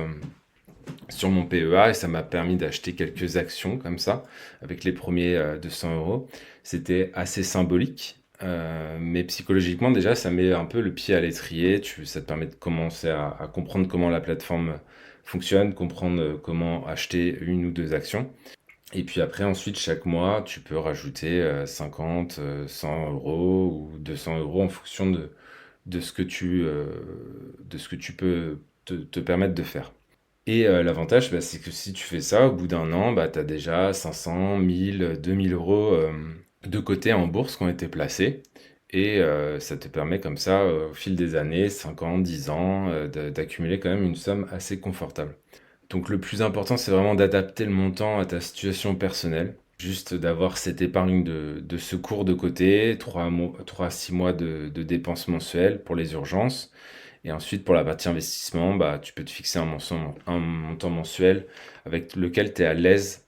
sur mon PEA et ça m'a permis d'acheter quelques actions comme ça avec les premiers 200 euros. C'était assez symbolique. mais psychologiquement, déjà, ça met un peu le pied à l'étrier. Ça te permet de commencer à comprendre comment la plateforme fonctionne, comprendre comment acheter une ou deux actions. Et puis après, ensuite, chaque mois, tu peux rajouter 50, 100 euros ou 200 euros en fonction de ce que de ce que tu peux te permettre de faire. Et l'avantage, bah, c'est que si tu fais ça, au bout d'un an, bah, tu as déjà 500, 1000, 2000 euros de côté en bourse qui ont été placés. Et ça te permet comme ça, au fil des années, 5 ans, 10 ans, d'accumuler quand même une somme assez confortable. Donc le plus important, c'est vraiment d'adapter le montant à ta situation personnelle. Juste d'avoir cette épargne de secours de côté, 3 à 6 mois de dépenses mensuelles pour les urgences. Et ensuite, pour la partie investissement, bah, tu peux te fixer un montant mensuel avec lequel tu es à l'aise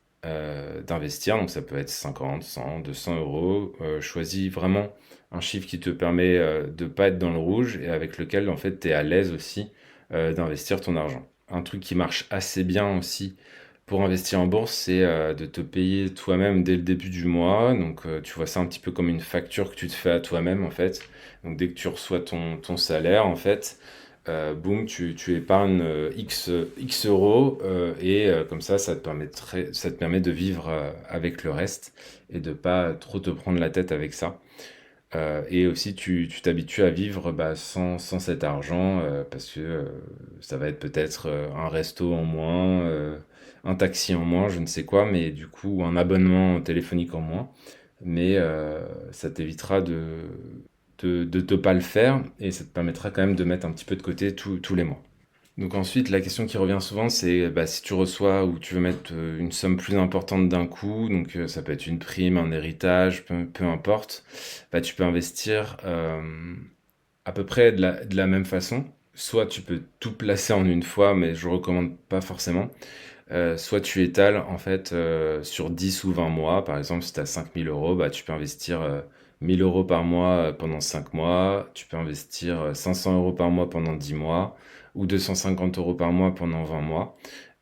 d'investir. Donc ça peut être 50, 100, 200 euros. Choisis vraiment un chiffre qui te permet de ne pas être dans le rouge et avec lequel en fait, tu es à l'aise aussi d'investir ton argent. Un truc qui marche assez bien aussi pour investir en bourse, c'est de te payer toi-même dès le début du mois. Donc tu vois ça un petit peu comme une facture que tu te fais à toi-même en fait. Donc dès que tu reçois ton salaire en fait, boum, tu épargnes X euros et comme ça te permet de vivre avec le reste et de pas trop te prendre la tête avec ça. Et aussi, tu t'habitues à vivre bah, sans cet argent parce que ça va être peut-être un resto en moins, un taxi en moins, je ne sais quoi, mais du coup, ou un abonnement téléphonique en moins. Mais ça t'évitera de te pas le faire et ça te permettra quand même de mettre un petit peu de côté tous les mois. Donc ensuite, la question qui revient souvent, c'est bah, si tu reçois ou tu veux mettre une somme plus importante d'un coup, donc ça peut être une prime, un héritage, peu importe, bah, tu peux investir à peu près de la même façon. Soit tu peux tout placer en une fois, mais je recommande pas forcément. Soit tu étales en fait sur 10 ou 20 mois. Par exemple, si tu as 5000 euros, bah, tu peux investir 1000 euros par mois pendant 5 mois. Tu peux investir 500 euros par mois pendant 10 mois ou 250 euros par mois pendant 20 mois.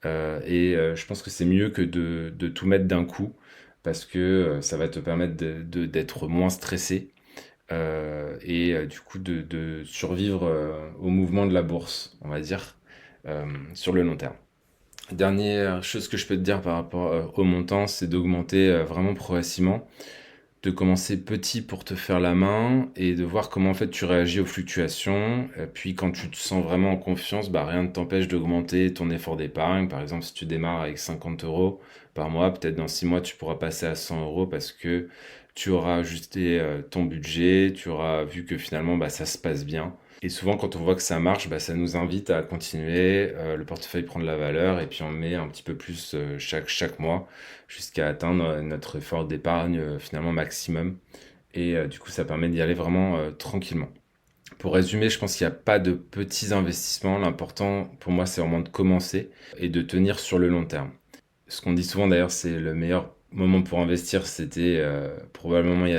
Je pense que c'est mieux que de tout mettre d'un coup parce que ça va te permettre d'être moins stressé du coup de survivre au mouvement de la bourse, on va dire, sur le long terme. Dernière chose que je peux te dire par rapport au montant, c'est d'augmenter vraiment progressivement, de commencer petit pour te faire la main et de voir comment en fait tu réagis aux fluctuations. Puis quand tu te sens vraiment en confiance, bah, rien ne t'empêche d'augmenter ton effort d'épargne. Par exemple, si tu démarres avec 50 euros par mois, peut-être dans 6 mois tu pourras passer à 100 euros parce que tu auras ajusté ton budget, tu auras vu que finalement bah, ça se passe bien. Et souvent, quand on voit que ça marche, bah, ça nous invite à continuer. Le portefeuille prend de la valeur et puis on met un petit peu plus chaque mois jusqu'à atteindre notre effort d'épargne finalement maximum. Et du coup, ça permet d'y aller vraiment tranquillement. Pour résumer, je pense qu'il n'y a pas de petits investissements. L'important pour moi, c'est vraiment de commencer et de tenir sur le long terme. Ce qu'on dit souvent d'ailleurs, c'est le meilleur moment pour investir, c'était probablement il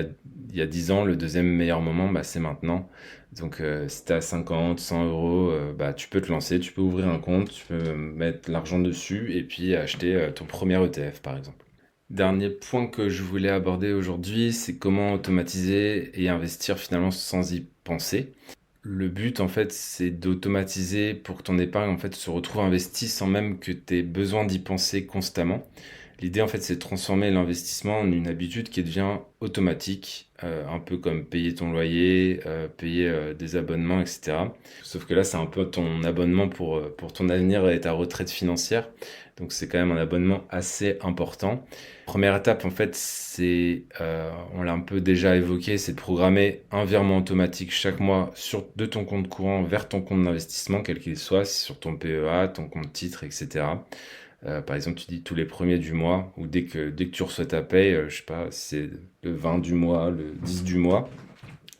y a 10 ans. Le deuxième meilleur moment, bah, c'est maintenant. Donc si tu as 50, 100 euros, bah, tu peux te lancer, tu peux ouvrir un compte, tu peux mettre l'argent dessus et puis acheter ton premier ETF par exemple. Dernier point que je voulais aborder aujourd'hui, c'est comment automatiser et investir finalement sans y penser. Le but, en fait, c'est d'automatiser pour que ton épargne, en fait, se retrouve investie sans même que tu aies besoin d'y penser constamment. L'idée, en fait, c'est de transformer l'investissement en une habitude qui devient automatique, un peu comme payer ton loyer, payer des abonnements, etc. Sauf que là, c'est un peu ton abonnement pour ton avenir et ta retraite financière. Donc, c'est quand même un abonnement assez important. Première étape, en fait, on l'a un peu déjà évoqué, c'est de programmer un virement automatique chaque mois de ton compte courant vers ton compte d'investissement, quel qu'il soit, si c'est sur ton PEA, ton compte titre, etc. Par exemple, tu dis tous les premiers du mois, ou dès que tu reçois ta paye, je sais pas, si c'est le 20 du mois, le 10 du mois,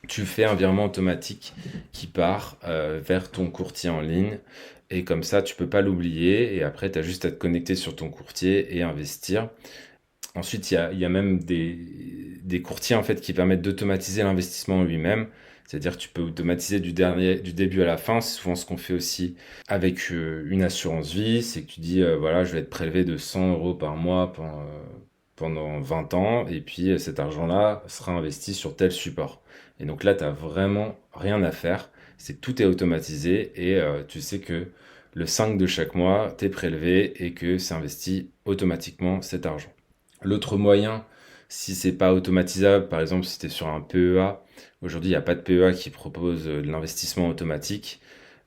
tu fais un virement automatique qui part vers ton courtier en ligne. Et comme ça, tu peux pas l'oublier. Et après, tu as juste à te connecter sur ton courtier et investir. Ensuite, il y a même des courtiers en fait qui permettent d'automatiser l'investissement lui-même. C'est-à-dire que tu peux automatiser du début à la fin. C'est souvent ce qu'on fait aussi avec une assurance vie. C'est que tu dis, voilà, je vais être prélevé de 100 euros par mois pendant 20 ans, et puis cet argent-là sera investi sur tel support. Et donc là, tu n'as vraiment rien à faire, tout est automatisé, et tu sais que le 5 de chaque mois, t'es prélevé et que c'est investi automatiquement cet argent. L'autre moyen, si c'est pas automatisable, par exemple si tu es sur un PEA, aujourd'hui il n'y a pas de PEA qui propose de l'investissement automatique.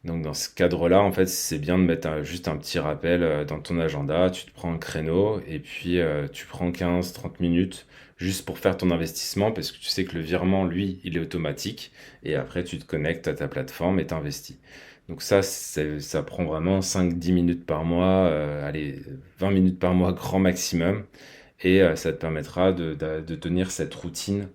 Donc dans ce cadre-là, en fait, c'est bien de mettre juste un petit rappel dans ton agenda, tu te prends un créneau et puis tu prends 15-30 minutes juste pour faire ton investissement parce que tu sais que le virement, lui, il est automatique et après tu te connectes à ta plateforme et t'investis. Donc ça prend vraiment 5-10 minutes par mois, allez, 20 minutes par mois grand maximum et ça te permettra de tenir cette routine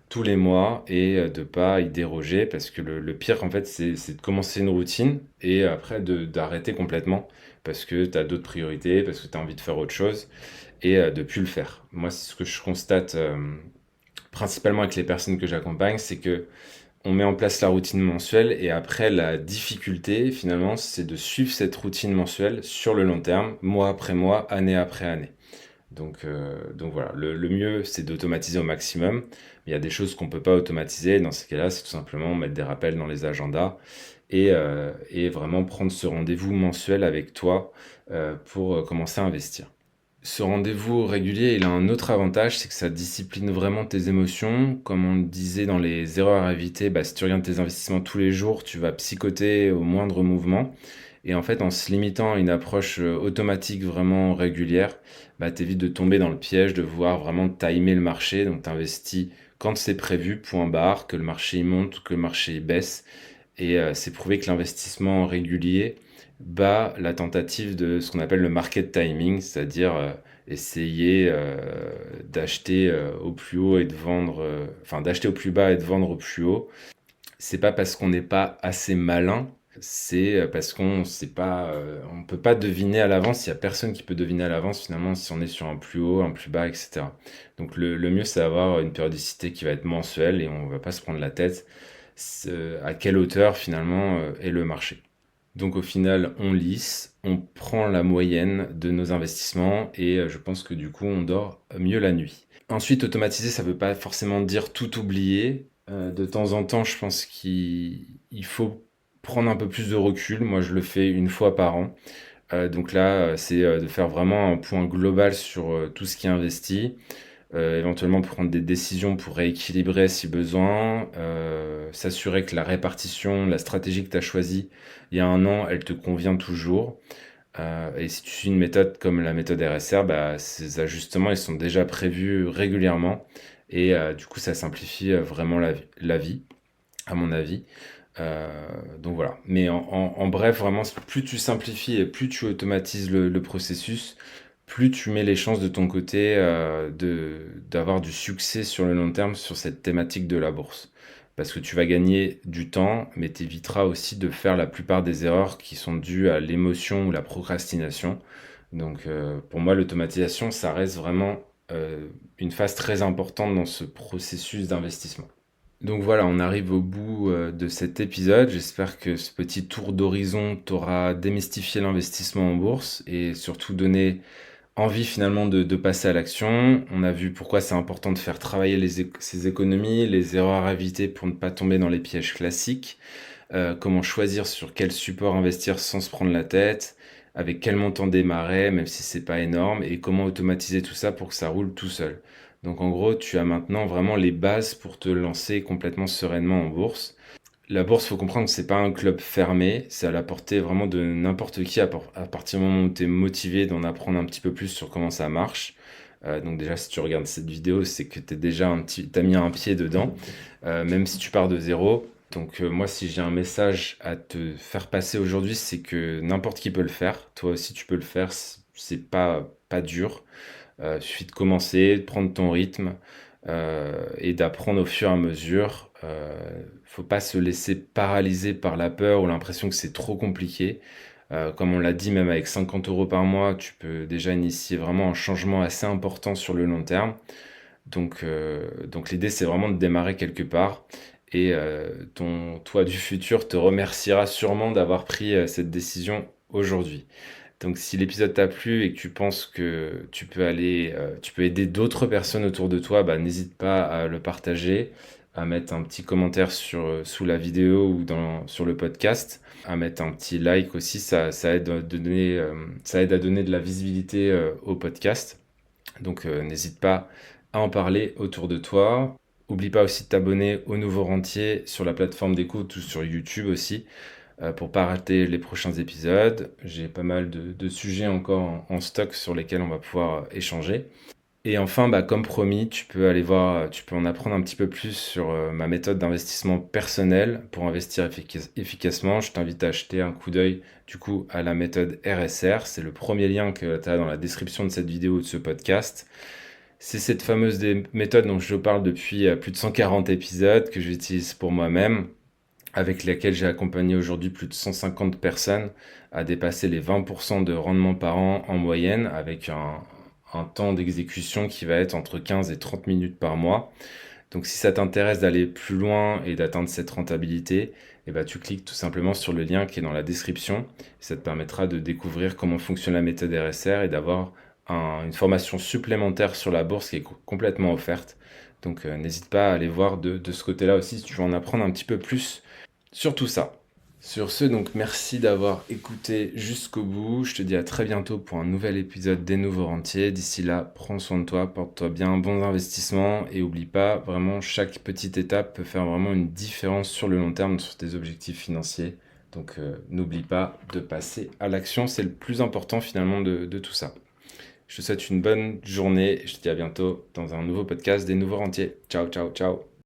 tous les mois et de pas y déroger parce que le pire en fait c'est de commencer une routine et après d'arrêter complètement parce que tu as d'autres priorités, parce que tu as envie de faire autre chose et de plus le faire. Moi, c'est ce que je constate principalement avec les personnes que j'accompagne, c'est que on met en place la routine mensuelle et après la difficulté finalement c'est de suivre cette routine mensuelle sur le long terme, mois après mois, année après année. Donc voilà, le mieux c'est d'automatiser au maximum. Il y a des choses qu'on ne peut pas automatiser. Dans ces cas-là, c'est tout simplement mettre des rappels dans les agendas et vraiment prendre ce rendez-vous mensuel avec toi pour commencer à investir. Ce rendez-vous régulier, il a un autre avantage, c'est que ça discipline vraiment tes émotions. Comme on le disait dans les erreurs à éviter, bah, si tu regardes tes investissements tous les jours, tu vas psychoter au moindre mouvement. Et en fait, en se limitant à une approche automatique vraiment régulière, bah, t'évites de tomber dans le piège de vouloir vraiment timer le marché. Donc, t'investis quand c'est prévu, point barre, que le marché monte ou que le marché baisse. Et c'est prouvé que l'investissement régulier bat la tentative de ce qu'on appelle le market timing, c'est-à-dire essayer d'acheter au plus haut et de vendre, enfin d'acheter au plus bas et de vendre au plus haut. C'est pas parce qu'on n'est pas assez malin, c'est parce qu'on sait pas, on peut pas deviner à l'avance. Il y a personne qui peut deviner à l'avance finalement si on est sur un plus haut, un plus bas, etc. Donc le mieux c'est d'avoir une périodicité qui va être mensuelle et on va pas se prendre la tête à quelle hauteur finalement est le marché. Donc au final, on lisse, on prend la moyenne de nos investissements et je pense que du coup, on dort mieux la nuit. Ensuite, automatiser, ça ne veut pas forcément dire tout oublier. De temps en temps, je pense qu'il faut prendre un peu plus de recul. Moi, je le fais une fois par an. Donc là, c'est de faire vraiment un point global sur tout ce qui est investi, éventuellement prendre des décisions pour rééquilibrer si besoin, s'assurer que la répartition, la stratégie que tu as choisie il y a un an, elle te convient toujours. Et si tu suis une méthode comme la méthode RSR, bah, ces ajustements ils sont déjà prévus régulièrement et du coup ça simplifie vraiment la vie, à mon avis. Donc voilà. Mais en bref, vraiment, plus tu simplifies et plus tu automatises le processus, plus tu mets les chances de ton côté d'avoir du succès sur le long terme sur cette thématique de la bourse. Parce que tu vas gagner du temps, mais tu éviteras aussi de faire la plupart des erreurs qui sont dues à l'émotion ou la procrastination. Donc pour moi, l'automatisation, ça reste vraiment une phase très importante dans ce processus d'investissement. Donc voilà, on arrive au bout de cet épisode. J'espère que ce petit tour d'horizon t'aura démystifié l'investissement en bourse et surtout donné envie finalement de passer à l'action. On a vu pourquoi c'est important de faire travailler ses économies, les erreurs à éviter pour ne pas tomber dans les pièges classiques, comment choisir sur quel support investir sans se prendre la tête, avec quel montant démarrer, même si c'est pas énorme, et comment automatiser tout ça pour que ça roule tout seul. Donc en gros, tu as maintenant vraiment les bases pour te lancer complètement sereinement en bourse. La bourse, faut comprendre que c'est pas un club fermé, c'est à la portée vraiment de n'importe qui à partir du moment où tu es motivé d'en apprendre un petit peu plus sur comment ça marche. Donc déjà, si tu regardes cette vidéo, c'est que t'as mis un pied dedans, même si tu pars de zéro. Donc moi, si j'ai un message à te faire passer aujourd'hui, c'est que n'importe qui peut le faire. Toi aussi, tu peux le faire. C'est pas dur. Il suffit de commencer, de prendre ton rythme et d'apprendre au fur et à mesure. Faut pas se laisser paralyser par la peur ou l'impression que c'est trop compliqué. Comme on l'a dit, même avec 50 euros par mois, tu peux déjà initier vraiment un changement assez important sur le long terme. Donc l'idée, c'est vraiment de démarrer quelque part. Et ton toi du futur te remerciera sûrement d'avoir pris cette décision aujourd'hui. Donc si l'épisode t'a plu et que tu penses que tu peux aider d'autres personnes autour de toi, bah, n'hésite pas à le partager, à mettre un petit commentaire sous la vidéo ou sur le podcast, à mettre un petit like aussi, ça aide ça aide à donner de la visibilité au podcast. Donc n'hésite pas à en parler autour de toi. Oublie pas aussi de t'abonner au Nouveau Rentier sur la plateforme d'écoute ou sur YouTube aussi pour pas rater les prochains épisodes. J'ai pas mal de sujets encore en stock sur lesquels on va pouvoir échanger. Et enfin, bah, comme promis, tu peux aller voir, tu peux en apprendre un petit peu plus sur ma méthode d'investissement personnel pour investir efficacement. Je t'invite à jeter un coup d'œil du coup à la méthode RSR. C'est le premier lien que tu as dans la description de cette vidéo ou de ce podcast. C'est cette fameuse méthode dont je parle depuis plus de 140 épisodes que j'utilise pour moi-même, avec laquelle j'ai accompagné aujourd'hui plus de 150 personnes à dépasser les 20% de rendement par an en moyenne, avec un temps d'exécution qui va être entre 15 et 30 minutes par mois. Donc si ça t'intéresse d'aller plus loin et d'atteindre cette rentabilité, eh ben, tu cliques tout simplement sur le lien qui est dans la description. Ça te permettra de découvrir comment fonctionne la méthode RSR et d'avoir une formation supplémentaire sur la bourse qui est complètement offerte. Donc n'hésite pas à aller voir de ce côté-là aussi si tu veux en apprendre un petit peu plus sur tout ça. Sur ce, donc merci d'avoir écouté jusqu'au bout. Je te dis à très bientôt pour un nouvel épisode des Nouveaux Rentiers. D'ici là, prends soin de toi, porte-toi bien, bons investissements et oublie pas, vraiment, chaque petite étape peut faire vraiment une différence sur le long terme sur tes objectifs financiers. Donc n'oublie pas de passer à l'action, c'est le plus important finalement de tout ça. Je te souhaite une bonne journée et je te dis à bientôt dans un nouveau podcast des Nouveaux Rentiers. Ciao, ciao, ciao.